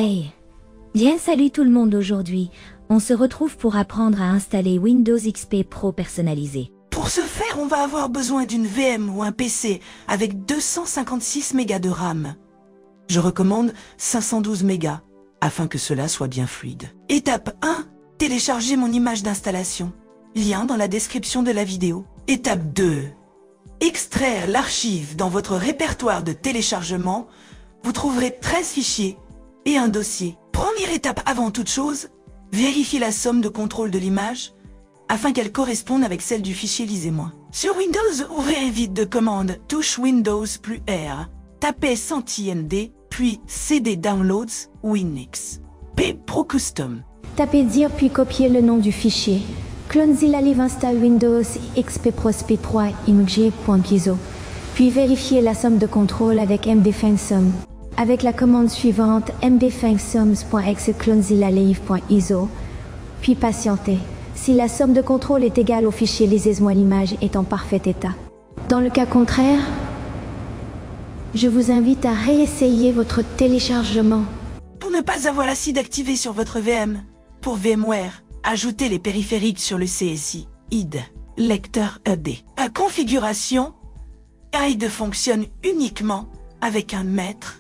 Hey! Bien salut tout le monde aujourd'hui. On se retrouve pour apprendre à installer Windows XP Pro personnalisé. Pour ce faire, on va avoir besoin d'une VM ou un PC avec 256 mégas de RAM. Je recommande 512 mégas afin que cela soit bien fluide. Étape 1. Télécharger mon image d'installation. Lien dans la description de la vidéo. Étape 2. Extraire l'archive dans votre répertoire de téléchargement. Vous trouverez 13 fichiers et un dossier. Première étape avant toute chose, vérifiez la somme de contrôle de l'image afin qu'elle corresponde avec celle du fichier lisez-moi. Sur Windows, ouvrez un vide de commande, touche Windows plus R, tapez cd, puis CD Downloads Winx. P Pro Custom. Tapez dire puis copiez le nom du fichier. Clonezilla Live install Windows XP Pro SP3 img.piezo. Puis vérifiez la somme de contrôle avec mdfinsum. Avec la commande suivante mdfinsums.exe clonezillalive.iso. Puis patientez. Si la somme de contrôle est égale au fichier lisez-moi, l'image est en parfait état. Dans le cas contraire, je vous invite à réessayer votre téléchargement. Pour ne pas avoir l'acide activé sur votre VM, pour VMware, ajoutez les périphériques sur le CSI, ID, lecteur ED. La configuration, ID fonctionne uniquement avec un maître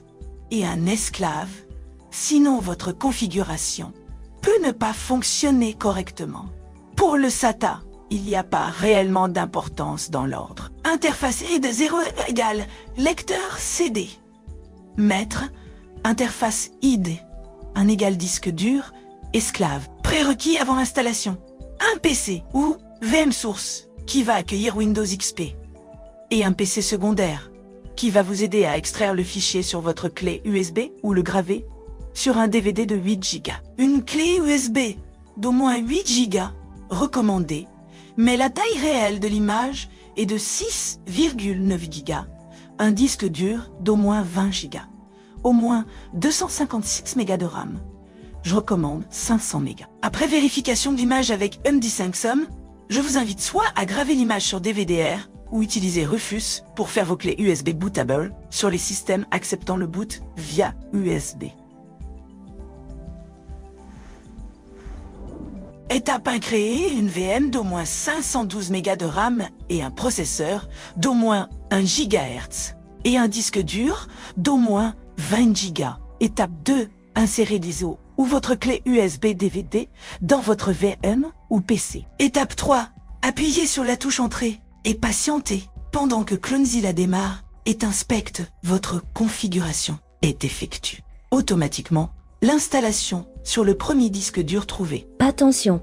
et un esclave, sinon votre configuration peut ne pas fonctionner correctement. Pour le SATA, il n'y a pas réellement d'importance dans l'ordre. Interface ID 0 égale lecteur CD. Maître, interface ID, un égal disque dur, esclave. Prérequis avant l'installation. Un PC ou VM source qui va accueillir Windows XP. Et un PC secondaire qui va vous aider à extraire le fichier sur votre clé USB ou le graver sur un DVD de 8 Go. Une clé USB d'au moins 8 Go recommandée, mais la taille réelle de l'image est de 6,9 Go. Un disque dur d'au moins 20 Go. Au moins 256 mégas de RAM. Je recommande 500 mégas. Après vérification de l'image avec md5sum, je vous invite soit à graver l'image sur DVD-R ou utiliser Rufus pour faire vos clés USB bootable sur les systèmes acceptant le boot via USB. Étape 1, créer une VM d'au moins 512 mégas de RAM et un processeur d'au moins 1 GHz et un disque dur d'au moins 20 Go. Étape 2, insérer l'ISO ou votre clé USB DVD dans votre VM ou PC. Étape 3, appuyez sur la touche Entrée et patientez pendant que Clonezilla démarre et inspecte votre configuration est effectue. Automatiquement, l'installation sur le premier disque dur trouvé. Attention!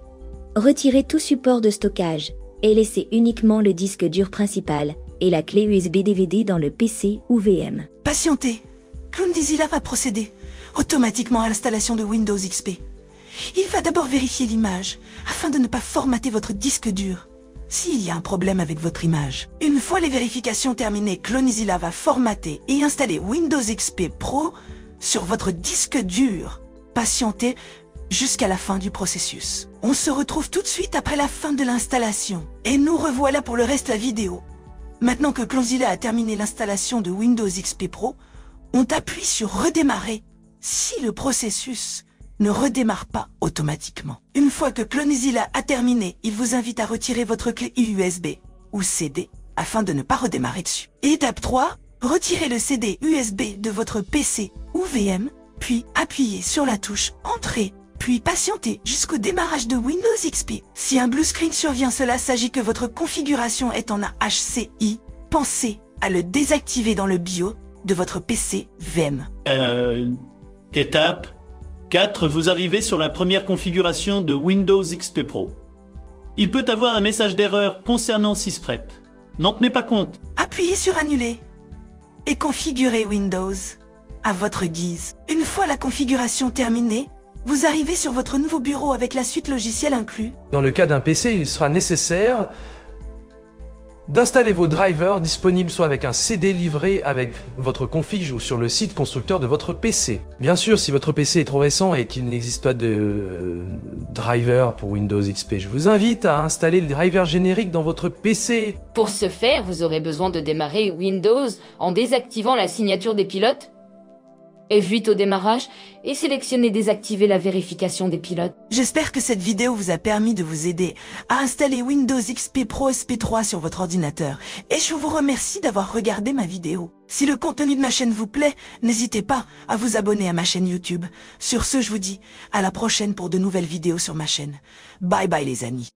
Retirez tout support de stockage et laissez uniquement le disque dur principal et la clé USB DVD dans le PC ou VM. Patientez, Clonezilla va procéder automatiquement à l'installation de Windows XP. Il va d'abord vérifier l'image afin de ne pas formater votre disque dur s'il y a un problème avec votre image. Une fois les vérifications terminées, Clonezilla va formater et installer Windows XP Pro sur votre disque dur. Patientez jusqu'à la fin du processus. On se retrouve tout de suite après la fin de l'installation. Et nous revoilà pour le reste de la vidéo. Maintenant que Clonezilla a terminé l'installation de Windows XP Pro, on appuie sur redémarrer si le processus ne redémarre pas automatiquement. Une fois que Clonezilla a terminé, il vous invite à retirer votre clé USB ou CD afin de ne pas redémarrer dessus. Étape 3, retirez le CD USB de votre PC ou VM, puis appuyez sur la touche Entrée, puis patientez jusqu'au démarrage de Windows XP. Si un blue screen survient, cela s'agit que votre configuration est en HCI. Pensez à le désactiver dans le BIOS de votre PC VM. Étape 4, vous arrivez sur la première configuration de Windows XP Pro. Il peut avoir un message d'erreur concernant SysPrep. N'en tenez pas compte. Appuyez sur Annuler et configurez Windows à votre guise. Une fois la configuration terminée, vous arrivez sur votre nouveau bureau avec la suite logicielle inclus. Dans le cas d'un PC, il sera nécessaire d'installer vos drivers disponibles soit avec un CD livré avec votre config ou sur le site constructeur de votre PC. Bien sûr, si votre PC est trop récent et qu'il n'existe pas de driver pour Windows XP, je vous invite à installer le driver générique dans votre PC. Pour ce faire, vous aurez besoin de démarrer Windows en désactivant la signature des pilotes. F8 au démarrage et sélectionnez et désactivez la vérification des pilotes. J'espère que cette vidéo vous a permis de vous aider à installer Windows XP Pro SP3 sur votre ordinateur. Et je vous remercie d'avoir regardé ma vidéo. Si le contenu de ma chaîne vous plaît, n'hésitez pas à vous abonner à ma chaîne YouTube. Sur ce, je vous dis à la prochaine pour de nouvelles vidéos sur ma chaîne. Bye bye les amis.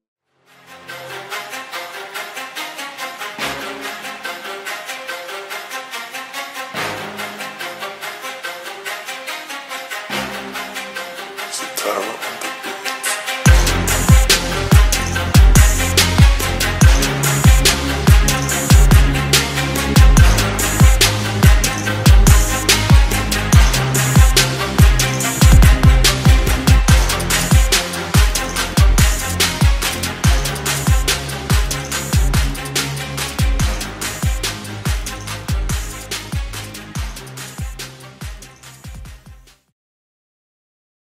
It's a terrible